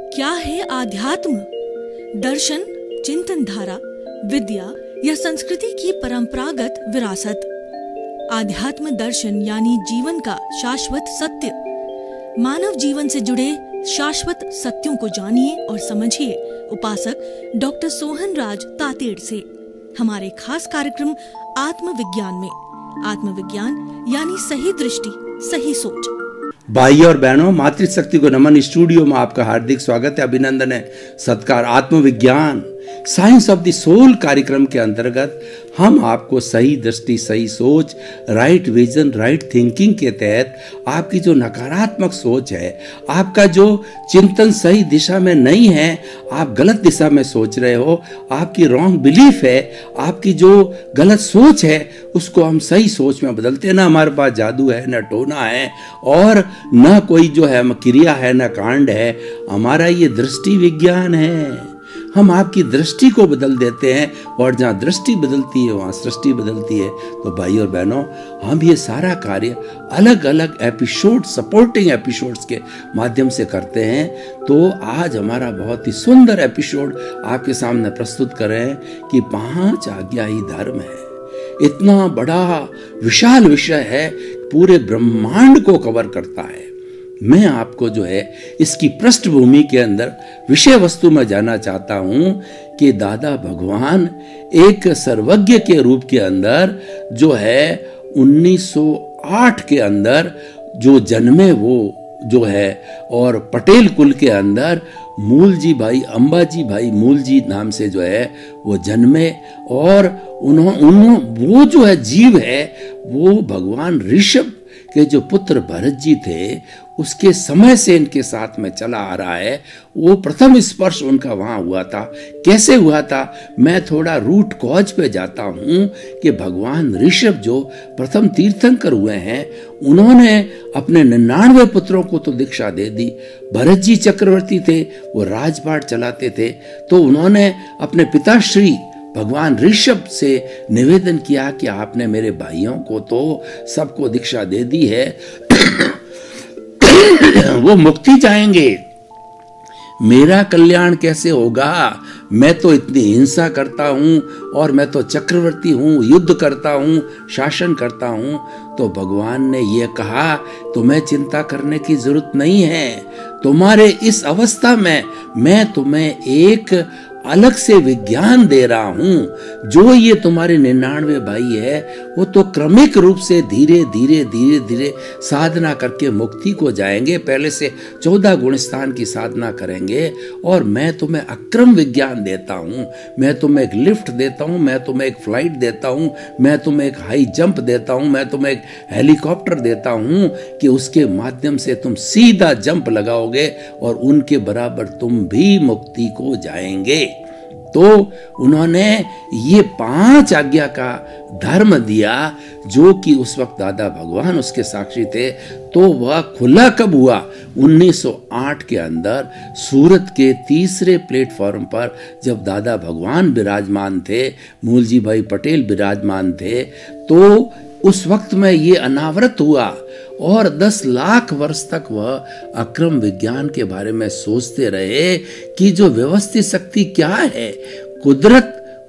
क्या है आध्यात्म? दर्शन, चिंतन धारा, विद्या या संस्कृति की परंपरागत विरासत। आध्यात्म दर्शन यानी जीवन का शाश्वत सत्य। मानव जीवन से जुड़े शाश्वत सत्यों को जानिए और समझिए उपासक डॉक्टर सोहन राज तातेड़ से हमारे खास कार्यक्रम आत्मविज्ञान में। आत्मविज्ञान यानी सही दृष्टि, सही सोच। भाई और बहनों, मातृशक्ति को नमन। स्टूडियो में आपका हार्दिक स्वागत है, अभिनंदन है, सत्कार। आत्मविज्ञान साइंस ऑफ द सोल कार्यक्रम के अंतर्गत हम आपको सही दृष्टि, सही सोच, राइट विजन, राइट थिंकिंग के तहत आपकी जो नकारात्मक सोच है, आपका जो चिंतन सही दिशा में नहीं है, आप गलत दिशा में सोच रहे हो, आपकी रॉन्ग बिलीफ है, आपकी जो गलत सोच है उसको हम सही सोच में बदलते हैं। ना हमारे पास जादू है, ना टोना है और न कोई जो है क्रिया है, न कांड है। हमारा ये दृष्टि विज्ञान है। हम आपकी दृष्टि को बदल देते हैं और जहाँ दृष्टि बदलती है वहाँ सृष्टि बदलती है। तो भाई और बहनों, हम ये सारा कार्य अलग अलग एपिसोड, सपोर्टिंग एपिसोड्स के माध्यम से करते हैं। तो आज हमारा बहुत ही सुंदर एपिसोड आपके सामने प्रस्तुत कर रहे हैं कि 5 आज्ञा ही धर्म है। इतना बड़ा विशाल विषय है, पूरे ब्रह्मांड को कवर करता है। मैं आपको जो है इसकी पृष्ठभूमि के अंदर विषय वस्तु में जाना चाहता हूं कि दादा भगवान एक सर्वज्ञ के रूप के अंदर जो है 1908 के अंदर जो जन्मे वो जो है, और पटेल कुल के अंदर मूलजी भाई, अंबाजी भाई मूलजी नाम से जो है वो जन्मे। और वो जो है जीव है वो भगवान ऋषभ के जो पुत्र भरत जी थे उसके समय से इनके साथ में चला आ रहा है। वो प्रथम स्पर्श उनका वहां हुआ था। कैसे हुआ था? मैं थोड़ा रूट कॉज पे जाता हूं कि भगवान ऋषभ जो प्रथम तीर्थंकर हुए हैं, उन्होंने अपने 99 पुत्रों को तो दीक्षा दे दी। भरत जी चक्रवर्ती थे, वो राजपाट चलाते थे, तो उन्होंने अपने पिताश्री भगवान ऋषभ से निवेदन किया कि आपने मेरे भाइयों को तो सबको दीक्षा दे दी है, वो मुक्ति चाहेंगे, मेरा कल्याण कैसे होगा? मैं तो इतनी हिंसा करता हूं और मैं तो चक्रवर्ती हूं, युद्ध करता हूं, शासन करता हूं। तो भगवान ने यह कहा, तुम्हें चिंता करने की जरूरत नहीं है। तुम्हारे इस अवस्था में मैं तुम्हें एक अलग से विज्ञान दे रहा हूं। जो ये तुम्हारे 99 भाई है वो तो क्रमिक रूप से धीरे धीरे धीरे धीरे साधना करके मुक्ति को जाएंगे। पहले से 14 गुणस्थान की साधना करेंगे और मैं तुम्हें अक्रम विज्ञान देता हूं। मैं तुम्हें एक लिफ्ट देता हूं, मैं तुम्हें एक फ्लाइट देता हूं, मैं तुम्हें एक हाई जंप देता हूं, मैं तुम्हें एक हेलीकॉप्टर देता हूं कि उसके माध्यम से तुम सीधा जंप लगाओगे और उनके बराबर तुम भी मुक्ति को जाएंगे। तो उन्होंने ये 5 आज्ञा का धर्म दिया, जो कि उस वक्त दादा भगवान उसके साक्षी थे। तो वह खुला कब हुआ? 1908 के अंदर सूरत के तीसरे प्लेटफॉर्म पर जब दादा भगवान विराजमान थे, मूलजी भाई पटेल विराजमान थे, तो उस वक्त में ये अनावृत हुआ और 10 लाख वर्ष तक वह अक्रम विज्ञान के बारे में सोचते रहे कि जो व्यवस्थित शक्ति क्या है,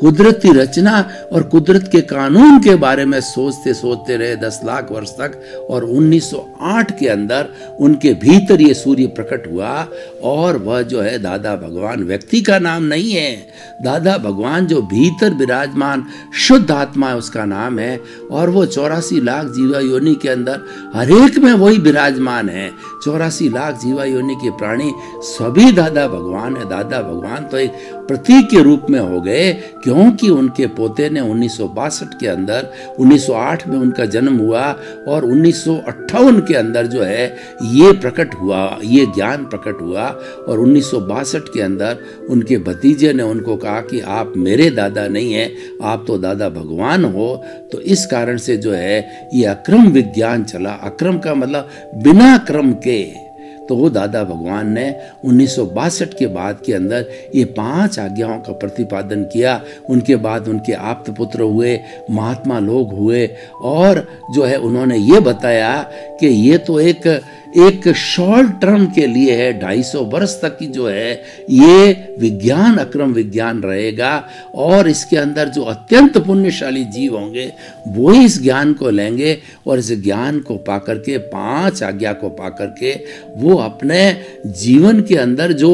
कुदरती रचना और कुदरत के कानून के बारे में सोचते सोचते रहे 10 लाख वर्ष तक। और 1908 के अंदर उनके भीतर ये सूर्य प्रकट हुआ। और वह जो है दादा भगवान व्यक्ति का नाम नहीं है, दादा भगवान जो भीतर विराजमान शुद्ध आत्मा है उसका नाम है। और वो 84 लाख जीवा योनि के अंदर हर एक में वही विराजमान है। 84 लाख जीवा योनि के प्राणी सभी दादा भगवान है। दादा भगवान तो एक प्रतीक के रूप में हो गए, क्योंकि उनके पोते ने 1962 के अंदर, 1908 में उनका जन्म हुआ और 1958 के अंदर जो है ये प्रकट हुआ, ये ज्ञान प्रकट हुआ। और 1962 के अंदर उनके भतीजे ने उनको कहा कि आप मेरे दादा नहीं हैं, आप तो दादा भगवान हो। तो इस कारण से जो है ये अक्रम विज्ञान चला। अक्रम का मतलब बिना क्रम के। तो वो दादा भगवान ने 1962 के बाद के अंदर ये 5 आज्ञाओं का प्रतिपादन किया। उनके बाद उनके आप्त पुत्र हुए, महात्मा लोग हुए और जो है उन्होंने ये बताया कि ये तो एक एक शॉर्ट टर्म के लिए है, 250 वर्ष तक की जो है ये विज्ञान, अक्रम विज्ञान रहेगा। और इसके अंदर जो अत्यंत पुण्यशाली जीव होंगे वो ही इस ज्ञान को लेंगे और इस ज्ञान को पाकर के, 5 आज्ञा को पाकर के, वो अपने जीवन के अंदर जो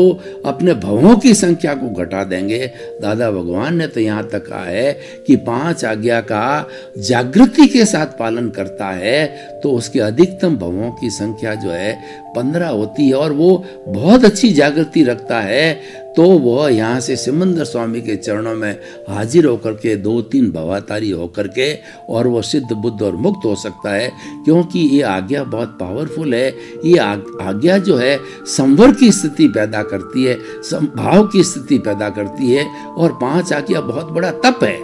अपने भवों की संख्या को घटा देंगे। दादा भगवान ने तो यहाँ तक कहा है कि 5 आज्ञा का जागृति के साथ पालन करता है तो उसके अधिकतम भवों की संख्या जो है 15 होती है, और वो बहुत अच्छी जागृति रखता है तो वह यहाँ से सिमंदर स्वामी के चरणों में हाजिर होकर के 2-3 भवातारी होकर के और वो सिद्ध बुद्ध और मुक्त हो सकता है। क्योंकि ये आज्ञा बहुत पावरफुल है। ये आज्ञा जो है संवर की स्थिति पैदा करती है, संभाव की स्थिति पैदा करती है, और 5 आज्ञा बहुत बड़ा तप है।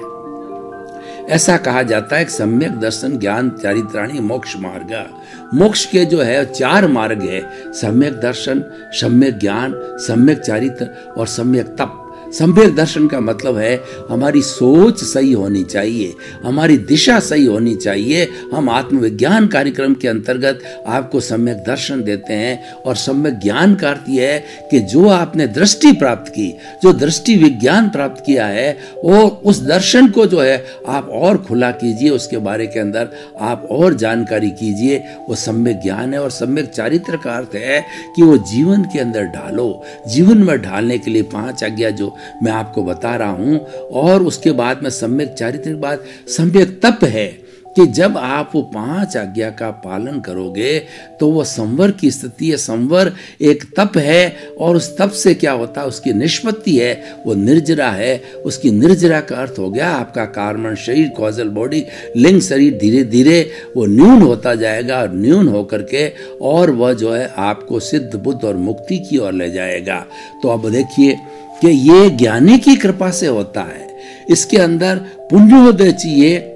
ऐसा कहा जाता है कि सम्यक दर्शन, ज्ञान, चारित्राणी, मोक्ष मार्ग। मोक्ष के जो है 4 मार्ग है, सम्यक दर्शन, सम्यक ज्ञान, सम्यक चारित्र और सम्यक तप। सम्यक दर्शन का मतलब है हमारी सोच सही होनी चाहिए, हमारी दिशा सही होनी चाहिए। हम आत्मविज्ञान कार्यक्रम के अंतर्गत आपको सम्यक दर्शन देते हैं, और सम्यक ज्ञान का अर्थ यह है कि जो आपने दृष्टि प्राप्त की, जो दृष्टि विज्ञान प्राप्त किया है, वो उस दर्शन को जो है आप और खुला कीजिए, उसके बारे के अंदर आप और जानकारी कीजिए, वो सम्यक ज्ञान है। और सम्यक चारित्र का अर्थ है कि वो जीवन के अंदर ढालो। जीवन में ढालने के लिए 5 आज्ञा जो मैं आपको बता रहा हूं, और उसके बाद में सम्यक चारित्र के बाद सम्यक तप है कि जब आप वो 5 आज्ञा का पालन करोगे तो वो संवर की स्थिति है। संवर एक तप है, और उस तप से क्या होता है, उसकी निष्पत्ति है, वो निर्जरा है। उसकी निर्जरा का अर्थ हो गया आपका कारण शरीर, कॉजल बॉडी, लिंग शरीर धीरे धीरे वो न्यून होता जाएगा, और न्यून होकर के और वह जो है आपको सिद्ध बुद्ध और मुक्ति की ओर ले जाएगा। तो अब देखिए कि ये ज्ञानी की कृपा से होता है। इसके अंदर पुण्योदय चाहिए।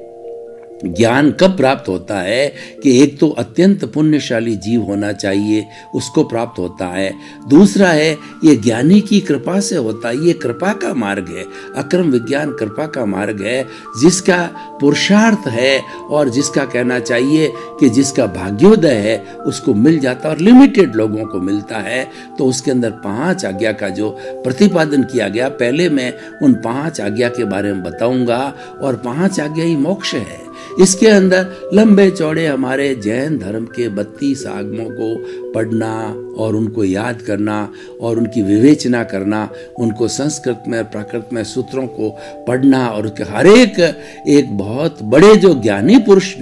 ज्ञान कब प्राप्त होता है कि एक तो अत्यंत पुण्यशाली जीव होना चाहिए, उसको प्राप्त होता है। दूसरा है ये ज्ञानी की कृपा से होता है। ये कृपा का मार्ग है, अक्रम विज्ञान कृपा का मार्ग है, जिसका पुरुषार्थ है और जिसका कहना चाहिए कि जिसका भाग्योदय है उसको मिल जाता है, और लिमिटेड लोगों को मिलता है। तो उसके अंदर 5 आज्ञा का जो प्रतिपादन किया गया, पहले मैं उन 5 आज्ञा के बारे में बताऊंगा, और 5 आज्ञा ही मोक्ष है। इसके अंदर लंबे चौड़े हमारे जैन धर्म के 32 आगमों को पढ़ना और उनको याद करना और उनकी विवेचना करना, उनको संस्कृत में प्राकृत में सूत्रों को पढ़ना, और हर एक बहुत बड़े जो ज्ञानी पुरुष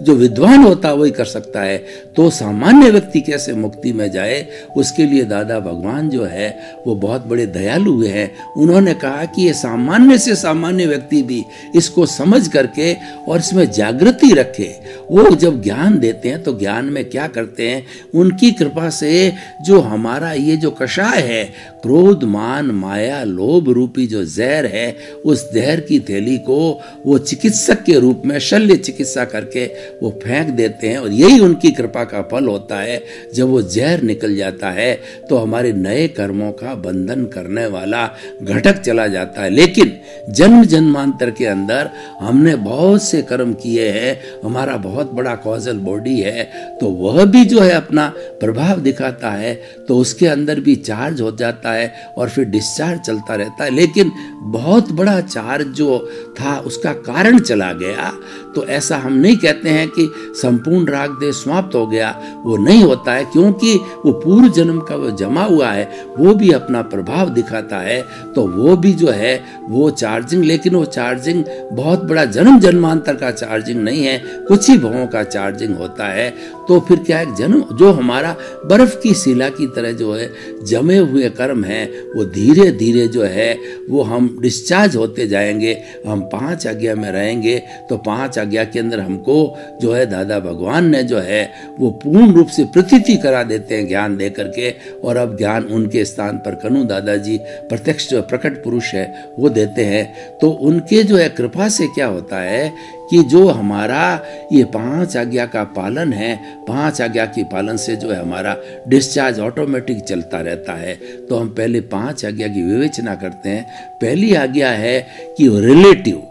जो विद्वान होता है वही कर सकता है। तो सामान्य व्यक्ति कैसे मुक्ति में जाए, उसके लिए दादा भगवान जो है वो बहुत बड़े दयालु हुए हैं। उन्होंने कहा कि ये सामान्य से सामान्य व्यक्ति भी इसको समझ करके और इसमें जागृति रखे। वो जब ज्ञान देते हैं तो ज्ञान में क्या करते हैं, उनकी कृपा से जो हमारा ये जो कषाय है, क्रोध, मान, माया, लोभ रूपी जो जहर है, उस जहर की थैली को वो चिकित्सक के रूप में शल्य चिकित्सा करके वो फेंक देते हैं, और यही उनकी कृपा का फल होता है। जब वो जहर निकल जाता है तो हमारे नए कर्मों का बंधन करने वाला घटक चला जाता है। लेकिन जन्म जन्मांतर के अंदर हमने बहुत से कर्म किए हैं, हमारा बहुत बड़ा कॉजल बॉडी है, तो वह भी जो है अपना प्रभाव दिखाता है, तो उसके अंदर भी चार्ज हो जाता है और फिर डिस्चार्ज चलता रहता है। लेकिन बहुत बड़ा चार्ज जो था उसका कारण चला गया, तो ऐसा हम नहीं कहते हैं कि संपूर्ण राग देश समाप्त हो गया, वो नहीं होता है, क्योंकि वो पूर्व जन्म का वो जमा हुआ है, वो भी अपना प्रभाव दिखाता है। तो वो भी जो है वो चार्जिंग, लेकिन वो चार्जिंग बहुत बड़ा जन्म जन्मांतर का चार्जिंग नहीं है, कुछ ही भवों का चार्जिंग होता है। तो फिर क्या है, जन्म जो हमारा बर्फ की शिला की तरह जो है जमे हुए कर्म हैं, वो धीरे धीरे जो है वो हम डिस्चार्ज होते जाएंगे। हम 5 आज्ञा में रहेंगे तो 5 आज्ञा के अंदर हमको जो है दादा भगवान ने जो है वो पूर्ण रूप से प्रतीति करा देते हैं ज्ञान दे करके। और अब ज्ञान उनके स्थान पर कनु दादाजी प्रत्यक्ष जो प्रकट पुरुष है वो देते हैं। तो उनके जो है कृपा से क्या होता है कि जो हमारा ये 5 आज्ञा का पालन है, 5 आज्ञा के पालन से जो है हमारा डिस्चार्ज ऑटोमेटिक चलता रहता है। तो हम पहले 5 आज्ञा की विवेचना करते हैं। पहली आज्ञा है कि रिलेटिव,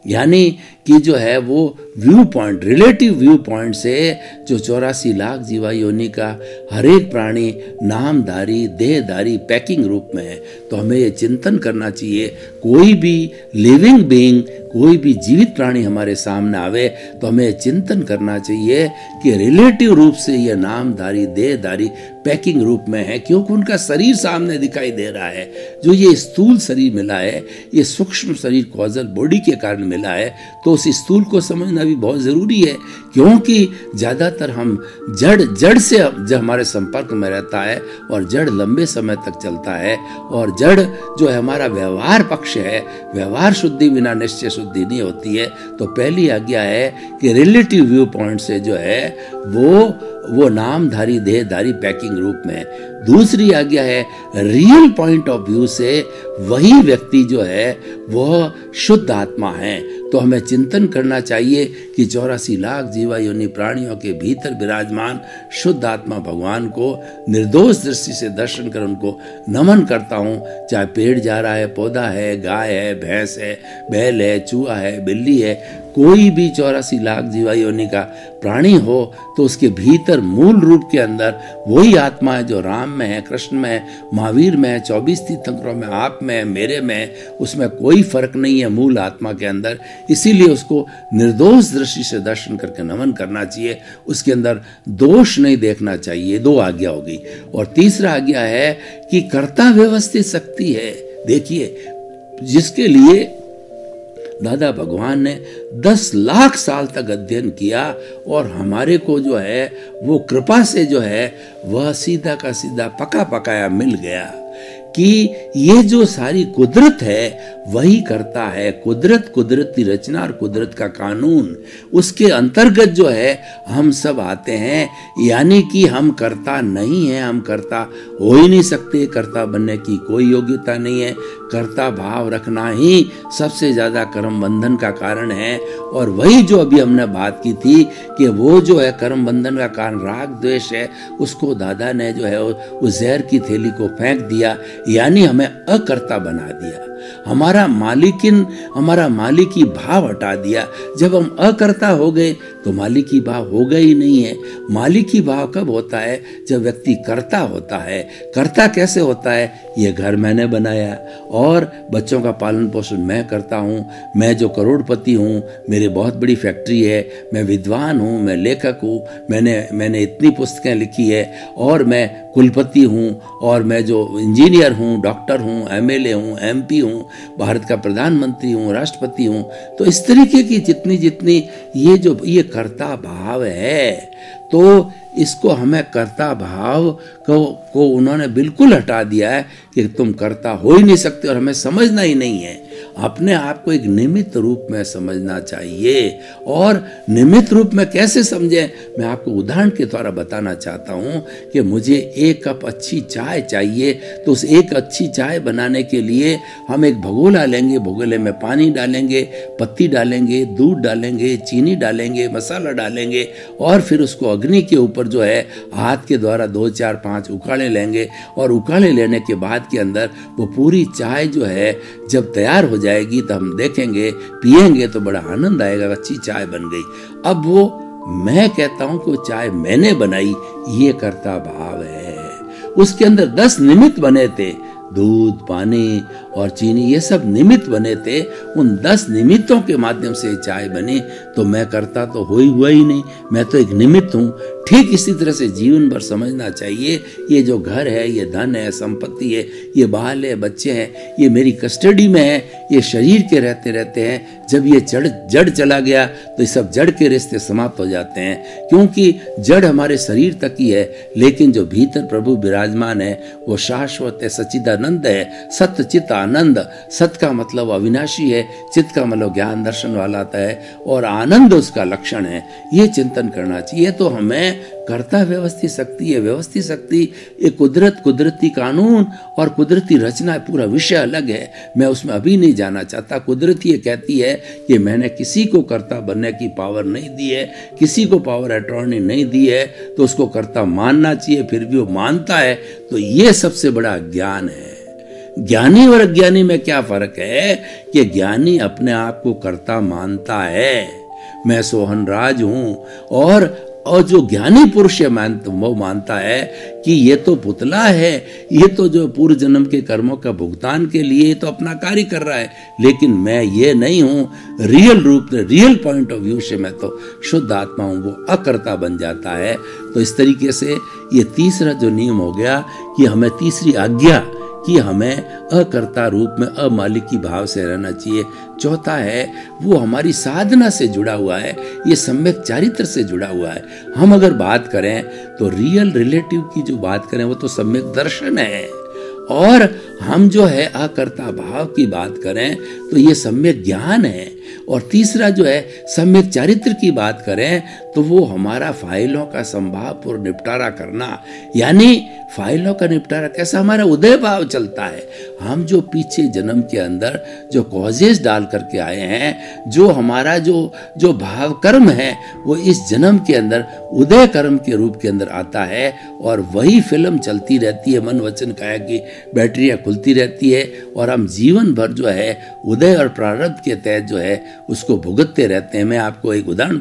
यानी कि जो है वो view point, relative view point से जो 84 लाख जीवा योनि का हर एक प्राणी नामधारी देहधारी पैकिंग रूप में है, तो हमें ये चिंतन करना चाहिए, कोई भी लिविंग बीइंग, कोई भी जीवित प्राणी हमारे सामने आवे तो हमें चिंतन करना चाहिए कि रिलेटिव रूप से ये नामधारी देहधारी पैकिंग रूप में है, क्योंकि उनका शरीर सामने दिखाई दे रहा है। जो ये स्थूल शरीर मिला है, ये सूक्ष्म शरीर कॉजल बॉडी के कारण मिला है, तो उस स्थूल को समझना भी बहुत जरूरी है, क्योंकि ज्यादातर हम जड़ से जब हमारे संपर्क में रहता है और जड़ लंबे समय तक चलता है, और जड़ जो है हमारा व्यवहार पक्ष है, व्यवहार शुद्धि बिना निश्चय शुद्धि नहीं होती है। तो पहली आज्ञा है कि रिलेटिव व्यू पॉइंट से जो है वो नामधारी देहधारी पैकिंग रूप में। दूसरी आज्ञा है रियल पॉइंट ऑफ व्यू से वही व्यक्ति जो है वह शुद्ध आत्मा है। तो हमें चिंतन करना चाहिए कि 84 लाख जीवा योनि प्राणियों के भीतर विराजमान शुद्ध आत्मा भगवान को निर्दोष दृष्टि से दर्शन कर उनको नमन करता हूँ। चाहे पेड़ जा रहा है, पौधा है, गाय है, भैंस है, बैल है, चूहा है, बिल्ली है, कोई भी 84 लाख जीवा योनि का प्राणी हो तो उसके भीतर मूल रूप के अंदर वही आत्मा है जो राम में है, कृष्ण में है, महावीर में है, 24 तीर्थंकरों में, आप में है, मेरे में है, उसमें कोई फर्क नहीं है मूल आत्मा के अंदर। इसीलिए उसको निर्दोष दृष्टि से दर्शन करके नमन करना चाहिए, उसके अंदर दोष नहीं देखना चाहिए। 2 आज्ञा हो गई। और तीसरा आज्ञा है कि कर्ता व्यवस्थित शक्ति है। देखिए, जिसके लिए दादा भगवान ने 10 लाख साल तक अध्ययन किया और हमारे को जो है वो कृपा से जो है वह सीधा का सीधा पका पकाया मिल गया कि ये जो सारी कुदरत है वही करता है। कुदरत, कुदरत की रचना और कुदरत का कानून, उसके अंतर्गत जो है हम सब आते हैं। यानी कि हम करता नहीं है, हम करता हो ही नहीं सकते, करता बनने की कोई योग्यता नहीं है। कर्ता भाव रखना ही सबसे ज्यादा कर्म बंधन का कारण है। और वही जो अभी हमने बात की थी कि वो जो है कर्म बंधन का कारण राग द्वेष है, उसको दादा ने जो है उस जहर की थैली को फेंक दिया, यानी हमें अकर्ता बना दिया। हमारा मालिकी भाव हटा दिया। जब हम अकर्ता हो गए तो मालिकी भाव होगा ही नहीं है। मालिकी भाव कब होता है? जब व्यक्ति कर्ता होता है। कर्ता कैसे होता है? ये घर मैंने बनाया और बच्चों का पालन पोषण मैं करता हूँ, मैं जो करोड़पति हूँ, मेरी बहुत बड़ी फैक्ट्री है, मैं विद्वान हूँ, मैं लेखक हूँ, मैंने इतनी पुस्तकें लिखी है, और मैं कुलपति हूँ, और मैं जो इंजीनियर हूँ, डॉक्टर हूँ, एमएलए हूँ, एमपी हूँ, भारत का प्रधानमंत्री हूँ, राष्ट्रपति हूँ। तो इस तरीके की जितनी ये कर्ता भाव है, तो इसको हमें कर्ता भाव को उन्होंने बिल्कुल हटा दिया है कि तुम कर्ता हो ही नहीं सकते, और हमें समझना ही नहीं है। अपने आप को एक निमित्त रूप में समझना चाहिए। और निमित्त रूप में कैसे समझें? मैं आपको उदाहरण के द्वारा बताना चाहता हूँ कि मुझे 1 कप अच्छी चाय चाहिए, तो उस एक अच्छी चाय बनाने के लिए हम एक भगोला लेंगे, भगोले में पानी डालेंगे, पत्ती डालेंगे, दूध डालेंगे, चीनी डालेंगे, मसाला डालेंगे, और फिर उसको अग्नि के ऊपर जो है हाथ के द्वारा 2, 4, 5 उकाड़े लेंगे। और उकाड़े लेने के बाद के अंदर वो पूरी चाय जो है जब तैयार हो जाएगी तो हम देखेंगे, पिएंगे तो बड़ा आनंद आएगा, अच्छी चाय बन गई। अब वो मैं कहता हूं कि वो चाय मैंने बनाई, ये कर्ता भाव है। उसके अंदर 10 निमित्त बने थे, दूध, पानी और चीनी, ये सब निमित्त बने थे। उन 10 निमित्तों के माध्यम से चाय बनी, तो मैं करता तो हुआ ही नहीं, मैं तो एक निमित्त हूँ। ठीक इसी तरह से जीवन भर समझना चाहिए, ये जो घर है, ये धन है, संपत्ति है, ये बाल है, बच्चे हैं, ये मेरी कस्टडी में है, ये शरीर के रहते हैं। जब ये जड़ चला गया तो ये सब जड़ के रिश्ते समाप्त हो जाते हैं, क्योंकि जड़ हमारे शरीर तक ही है, लेकिन जो भीतर प्रभु विराजमान है वो शाश्वत है, सच्चिदानंद है, सत्य चित्त आनंद। सत का मतलब अविनाशी है, चित्त का मतलब ज्ञान दर्शन वाला आता है, और आनंद उसका लक्षण है। ये चिंतन करना चाहिए। तो हमें कर्ता व्यवस्थित शक्ति है। व्यवस्थित शक्ति एक कुदरती कानून और कुदरती रचना, पूरा विषय अलग है, मैं उसमें अभी नहीं जाना चाहता। कुदरत ये कहती है कि मैंने किसी को कर्ता बनने की पावर नहीं दी है, किसी को पावर अटॉर्नी नहीं दी है, तो उसको कर्ता मानना चाहिए, फिर भी वो मानता है। तो ये सबसे बड़ा ज्ञान है। ज्ञानी और अज्ञानी में क्या फर्क है कि ज्ञानी अपने आप को कर्ता मानता है, मैं सोहन राज हूं। और जो ज्ञानी पुरुष वो मानता है कि ये तो पुतला है, ये तो जो पूर्व जन्म के कर्मों का भुगतान के लिए तो अपना कार्य कर रहा है, लेकिन मैं ये नहीं हूं। रियल रूप में, रियल पॉइंट ऑफ व्यू से मैं तो शुद्ध आत्मा हूं, वो अकर्ता बन जाता है। तो इस तरीके से ये तीसरा जो नियम हो गया कि हमें तीसरी आज्ञा कि हमें अकर्ता रूप में अमालिकी भाव से रहना चाहिए। चौथा है वो हमारी साधना से जुड़ा हुआ है, ये सम्यक चारित्र से जुड़ा हुआ है। हम अगर बात करें तो रियल रिलेटिव की जो बात करें वो तो सम्यक दर्शन है, और हम जो है अकर्ता भाव की बात करें तो ये सम्यक ज्ञान है। और तीसरा जो है सम्यक चारित्र की बात करें तो वो हमारा फाइलों का संभावपूर्ण निपटारा करना, यानी फाइलों का निपटारा कैसा, हमारा उदय भाव चलता है। हम जो पीछे जन्म के अंदर जो कॉजेज डाल करके आए हैं, जो हमारा जो भाव कर्म है वो इस जन्म के अंदर उदय कर्म के रूप के अंदर आता है, और वही फिल्म चलती रहती है, मन वचन काया की बैटरियां खुलती रहती है, और हम जीवन भर जो है उदय और प्रारब्ध के तहत जो है उसको भुगतते रहते हैं। मैं आपको एक उदाहरण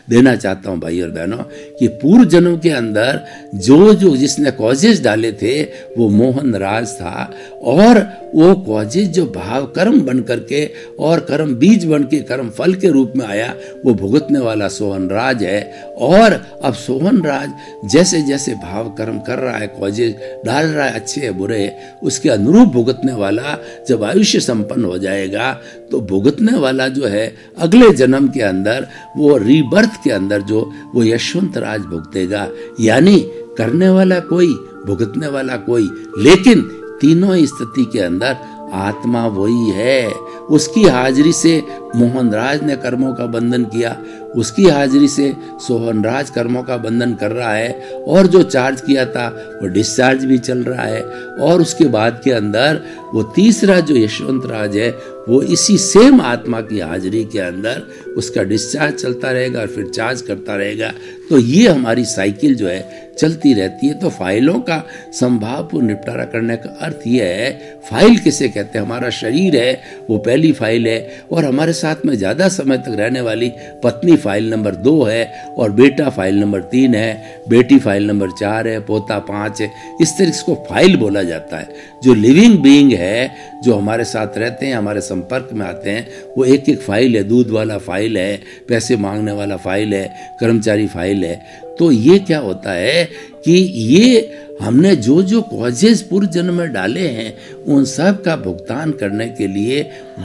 देना चाहता हूं भाई और बहनों, कि पूर्व जन्म के अंदर जो जिसने कॉजेज डाले थे वो मोहन राज था, और वो कॉजेज जो भाव कर्म बन करके और कर्म बीज बन के कर्म फल के रूप में आया, वो भुगतने वाला सोहन राज है। और अब सोहन राज जैसे जैसे भाव कर्म कर रहा है, कॉजेज डाल रहा है, अच्छे है बुरे, उसके अनुरूप भुगतने वाला जब आयुष्य संपन्न हो जाएगा तो भुगतने वाला जो है अगले जन्म के अंदर वो रीबर्थ के अंदर जो वो यशवंत राज भुगतेगा। यानी करने वाला कोई, भुगतने वाला कोई, लेकिन तीनों स्थिति के अंदर आत्मा वही है। उसकी हाजिरी से मोहनराज ने कर्मों का बंधन किया, उसकी हाजिरी से सोहनराज कर्मों का बंधन कर रहा है, और जो चार्ज किया था वो डिस्चार्ज भी चल रहा है। और उसके बाद के अंदर वो तीसरा जो यशवंत राज है वो इसी सेम आत्मा की हाजिरी के अंदर उसका डिस्चार्ज चलता रहेगा और फिर चार्ज करता रहेगा। तो ये हमारी साइकिल जो है चलती रहती है। तो फाइलों का संभावपूर्ण निपटारा करने का अर्थ ये है, फाइल किसे कहते हैं, हमारा शरीर है वो पहली फाइल है, और हमारे साथ में ज़्यादा समय तक रहने वाली पत्नी फाइल नंबर 2 है, और बेटा फाइल नंबर 3 है, बेटी फाइल नंबर 4 है, पोता 5 है। इस तरह इसको फाइल बोला जाता है। जो लिविंग बीइंग है, जो हमारे साथ रहते हैं, हमारे संपर्क में आते हैं, वो एक एक फाइल है। दूध वाला फाइल है, पैसे मांगने वाला फाइल है, कर्मचारी फाइल है। तो ये क्या होता है कि ये हमने जो जो कॉजेज पूर्व जन्म में डाले हैं उन सब का भुगतान करने के लिए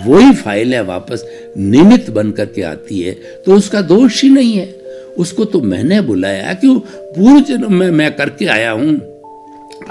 वही फाइलें वापस निमित्त बन करके आती है। तो उसका दोष ही नहीं है, उसको तो मैंने बुलाया, क्यों पूर्व जन्म में मैं करके आया हूं,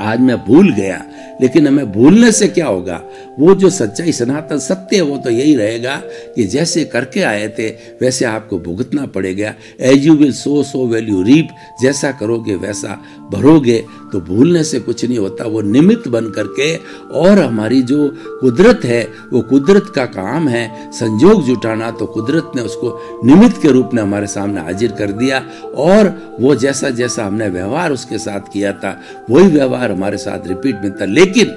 आज मैं भूल गया। लेकिन हमें भूलने से क्या होगा, वो जो सच्चाई सनातन सत्य है वो तो यही रहेगा कि जैसे करके आए थे वैसे आपको भुगतना पड़ेगा। As you will so will you reap, जैसा करोगे वैसा भरोगे। तो भूलने से कुछ नहीं होता, वो निमित्त बन करके, और हमारी जो कुदरत है वो कुदरत का काम है संजोग जुटाना, तो कुदरत ने उसको निमित्त के रूप में हमारे सामने हाजिर कर दिया, और वो जैसा जैसा हमने व्यवहार उसके साथ किया था वही व्यवहार हमारे साथ रिपीट में था। लेकिन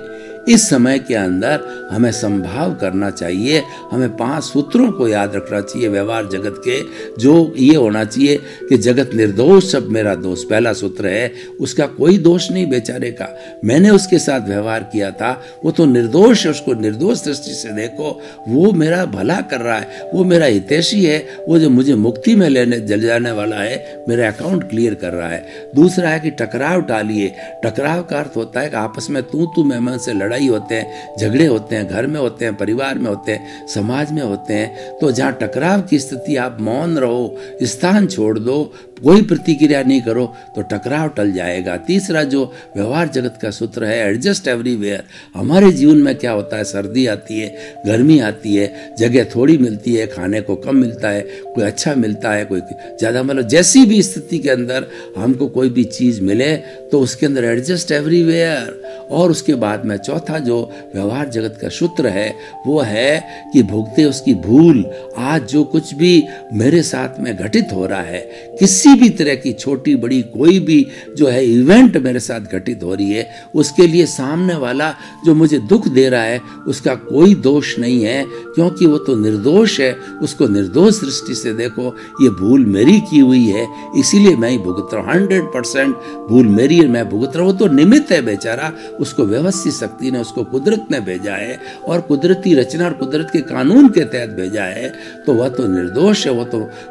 इस समय के अंदर हमें संभाव करना चाहिए, हमें 5 सूत्रों को याद रखना चाहिए व्यवहार जगत के। जो ये होना चाहिए कि जगत निर्दोष सब मेरा दोष, पहला सूत्र है। उसका कोई दोष नहीं बेचारे का, मैंने उसके साथ व्यवहार किया था, वो तो निर्दोष है, उसको निर्दोष दृष्टि से देखो, वो मेरा भला कर रहा है, वो मेरा हितैषी है, वो जो मुझे मुक्ति में लेने जल जाने वाला है, मेरा अकाउंट क्लियर कर रहा है। दूसरा है कि टकराव टालिए। टकराव का अर्थ होता है कि आपस में तू मैं से लड़ाई होते हैं, झगड़े होते हैं, घर में होते हैं, परिवार में होते हैं, समाज में होते हैं। तो जहाँ टकराव की स्थिति, आप मौन रहो, स्थान छोड़ दो, कोई प्रतिक्रिया नहीं करो, तो टकराव टल जाएगा। तीसरा जो व्यवहार जगत का सूत्र है, एडजस्ट एवरीवेयर। हमारे जीवन में क्या होता है, सर्दी आती है, गर्मी आती है, जगह थोड़ी मिलती है, खाने को कम मिलता है, कोई अच्छा मिलता है, कोई ज़्यादा, मतलब जैसी भी स्थिति के अंदर हमको कोई भी चीज़ मिले तो उसके अंदर एडजस्ट एवरीवेयर। और उसके बाद में चौथा जो व्यवहार जगत का सूत्र है वो है कि भुगते उसकी भूल। आज जो कुछ भी मेरे साथ में घटित हो रहा है, किसी किसी भी तरह की छोटी बड़ी कोई भी जो है इवेंट मेरे साथ घटित हो रही है, उसके लिए सामने वाला जो मुझे दुख दे रहा है उसका कोई दोष नहीं है, क्योंकि वो तो निर्दोष है। उसको निर्दोष दृष्टि से देखो, ये भूल मेरी की हुई है, इसीलिए मैं ही भुगत रहा हूँ। 100% भूल मेरी है, मैं भुगत रहा हूँ। वो तो निमित्त है बेचारा, उसको व्यवस्थित शक्ति ने, उसको कुदरत ने भेजा है और कुदरती रचना और कुदरत के कानून के तहत भेजा है, तो वह तो निर्दोष है।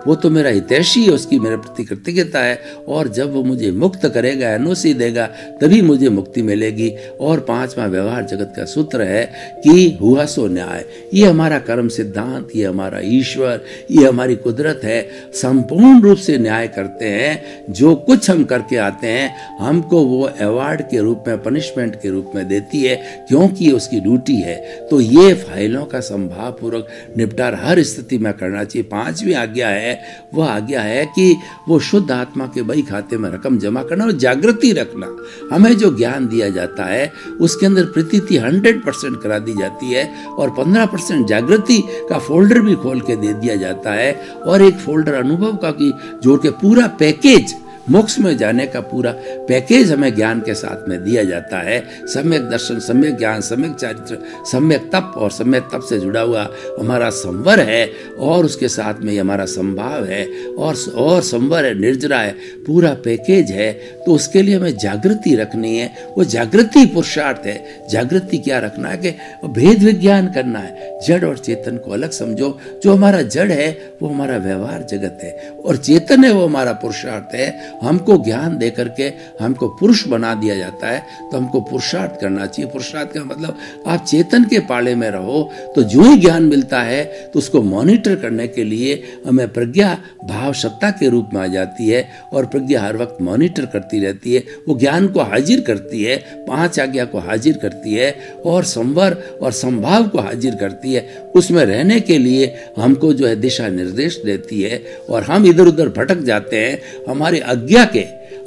वो तो मेरा हितैषी है, उसकी मेरे प्रति कृतज्ञता है। और जब वो मुझे मुक्त करेगा, एनओसी देगा, तभी मुझे मुक्ति मिलेगी। और 5वां व्यवहार जगत का सूत्र है कि हुआ सो न्याय। ये हमारा कर्म सिद्धांत, ये हमारा ईश्वर, ये हमारी कुदरत है, संपूर्ण रूप से न्याय करते हैं। जो कुछ हम करके आते हैं, हमको वो अवार्ड के रूप में, पनिशमेंट के रूप में देती है, क्योंकि ये उसकी ड्यूटी है। तो ये फाइलों का संभाव पूर्वक निपटारा हर स्थिति में करना चाहिए। 5वीं आज्ञा है, वह आज्ञा है कि वो शुद्ध आत्मा के बही खाते में रकम जमा करना और जागृति रखना। हमें जो ज्ञान दिया जाता है उसके अंदर प्रतीति 100% करा दी जाती है और 15% जागृति का फोल्डर भी खोल के दे दिया जाता है और एक फोल्डर अनुभव का की जोड़ के पूरा पैकेज, मोक्ष में जाने का पूरा पैकेज हमें ज्ञान के साथ में दिया जाता है। सम्यक दर्शन, सम्यक ज्ञान, सम्यक चारित्र, सम्यक तप और सम्यक तप से जुड़ा हुआ हमारा संवर है और उसके साथ में हमारा संभाव है और संवर है, निर्जरा है, पूरा पैकेज है। तो उसके लिए हमें जागृति रखनी है। वो जागृति पुरुषार्थ है। जागृति क्या रखना है कि भेद विज्ञान करना है। जड़ और चेतन को अलग समझो। जो हमारा जड़ है वो हमारा व्यवहार जगत है और चेतन है वो हमारा पुरुषार्थ है। हमको ज्ञान दे करके हमको पुरुष बना दिया जाता है, तो हमको पुरुषार्थ करना चाहिए। पुरुषार्थ का मतलब आप चेतन के पाले में रहो, तो जो ही ज्ञान मिलता है तो उसको मॉनिटर करने के लिए हमें प्रज्ञा भाव सत्ता के रूप में आ जाती है और प्रज्ञा हर वक्त मॉनिटर करती रहती है। वो ज्ञान को हाजिर करती है, 5 आज्ञा को हाजिर करती है और संवर और संभाव को हाजिर करती है। उसमें रहने के लिए हमको जो है दिशा निर्देश देती है और हम इधर उधर भटक जाते हैं, हमारे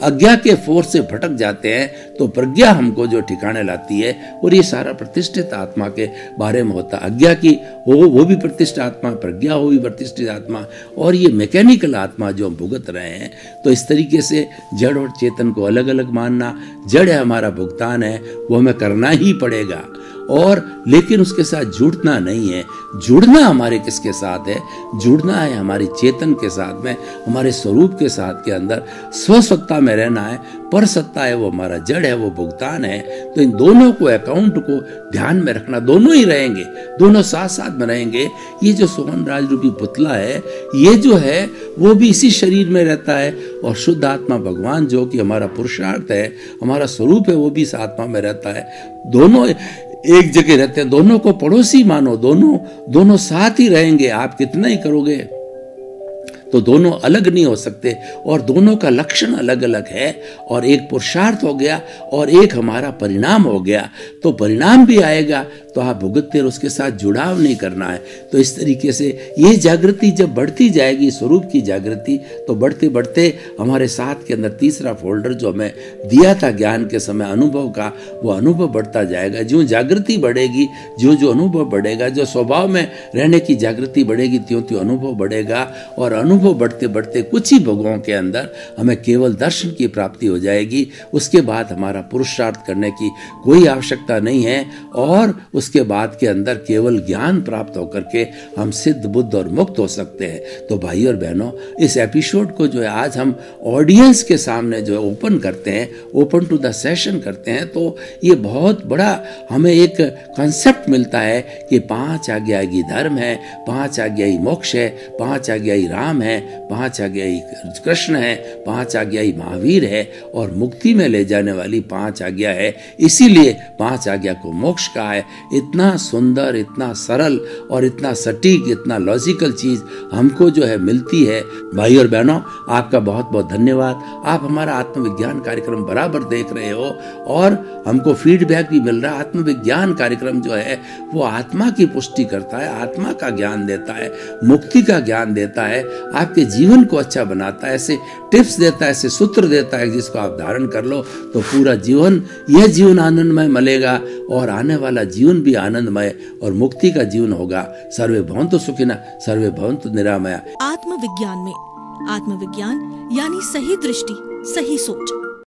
अज्ञा के फोर्स से भटक जाते हैं, तो प्रज्ञा हमको जो ठिकाने लाती है। और ये सारा प्रतिष्ठित आत्मा के बारे में होता है। अज्ञा की वो भी प्रतिष्ठित आत्मा, प्रज्ञा हो भी प्रतिष्ठित आत्मा, और ये मैकेनिकल आत्मा जो हम भुगत रहे हैं। तो इस तरीके से जड़ और चेतन को अलग अलग मानना, जड़ है हमारा भुगतान है, वो हमें करना ही पड़ेगा। और लेकिन उसके साथ जुड़ना नहीं है। जुड़ना हमारे किसके साथ है? जुड़ना है हमारी चेतन के साथ में, हमारे स्वरूप के साथ के अंदर स्वसत्ता में रहना है। पर सत्ता है वो हमारा जड़ है, वो भुगतान है। तो इन दोनों को अकाउंट को ध्यान में रखना। दोनों ही रहेंगे, दोनों साथ साथ में रहेंगे। ये जो सोहन राज रूपी पुतला है, ये जो है वो भी इसी शरीर में रहता है और शुद्ध आत्मा भगवान जो कि हमारा पुरुषार्थ है, हमारा स्वरूप है, वो भी इस आत्मा में रहता है। दोनों एक जगह रहते हैं। दोनों को पड़ोसी मानो, दोनों साथ ही रहेंगे। आप कितना ही करोगे तो दोनों अलग नहीं हो सकते और दोनों का लक्षण अलग अलग है। और एक पुरुषार्थ हो गया और एक हमारा परिणाम हो गया, तो परिणाम भी आएगा तो आप भुगतते और उसके साथ जुड़ाव नहीं करना है। तो इस तरीके से ये जागृति जब बढ़ती जाएगी, स्वरूप की जागृति, तो बढ़ते बढ़ते हमारे साथ के अंदर तीसरा फोल्डर जो हमें दिया था ज्ञान के समय अनुभव का, वो अनुभव बढ़ता जाएगा। जो जागृति बढ़ेगी, जो अनुभव बढ़ेगा, जो स्वभाव में रहने की जागृति बढ़ेगी, त्यों त्यों अनुभव बढ़ेगा। और अनुभव बढ़ते बढ़ते कुछ ही भोगों के अंदर हमें केवल दर्शन की प्राप्ति हो जाएगी। उसके बाद हमारा पुरुषार्थ करने की कोई आवश्यकता नहीं है और उसके बाद के अंदर केवल ज्ञान प्राप्त होकर के हम सिद्ध बुद्ध और मुक्त हो सकते हैं। तो भाई और बहनों, इस एपिसोड को जो है आज हम ऑडियंस के सामने जो है ओपन करते हैं, ओपन टू द सेशन करते हैं, तो ये बहुत बड़ा हमें एक कंसेप्ट मिलता है कि 5 आज्ञाई धर्म है, 5 आज्ञाई मोक्ष है, 5 आज्ञाई राम है, 5 आज्ञाई कृष्ण है, 5 आज्ञाई महावीर है और मुक्ति में ले जाने वाली 5 आज्ञा है। इसीलिए 5 आज्ञा को मोक्ष कहा है। इतना सुंदर, इतना सरल और इतना सटीक, इतना लॉजिकल चीज हमको जो है मिलती है। भाई और बहनों, आपका बहुत बहुत धन्यवाद। आप हमारा आत्मविज्ञान कार्यक्रम बराबर देख रहे हो और हमको फीडबैक भी मिल रहा है। आत्मविज्ञान कार्यक्रम जो है वो आत्मा की पुष्टि करता है, आत्मा का ज्ञान देता है, मुक्ति का ज्ञान देता है, आपके जीवन को अच्छा बनाता है, ऐसे टिप्स देता है, ऐसे सूत्र देता है जिसको आप धारण कर लो तो पूरा जीवन, यह जीवन आनंदमय मिलेगा और आने वाला जीवन भी आनंदमय और मुक्ति का जीवन होगा। सर्वे भवन्तु सुखिनः, सर्वे भवन्तु निरामया। आत्मविज्ञान में आत्मविज्ञान यानी सही दृष्टि, सही सोच।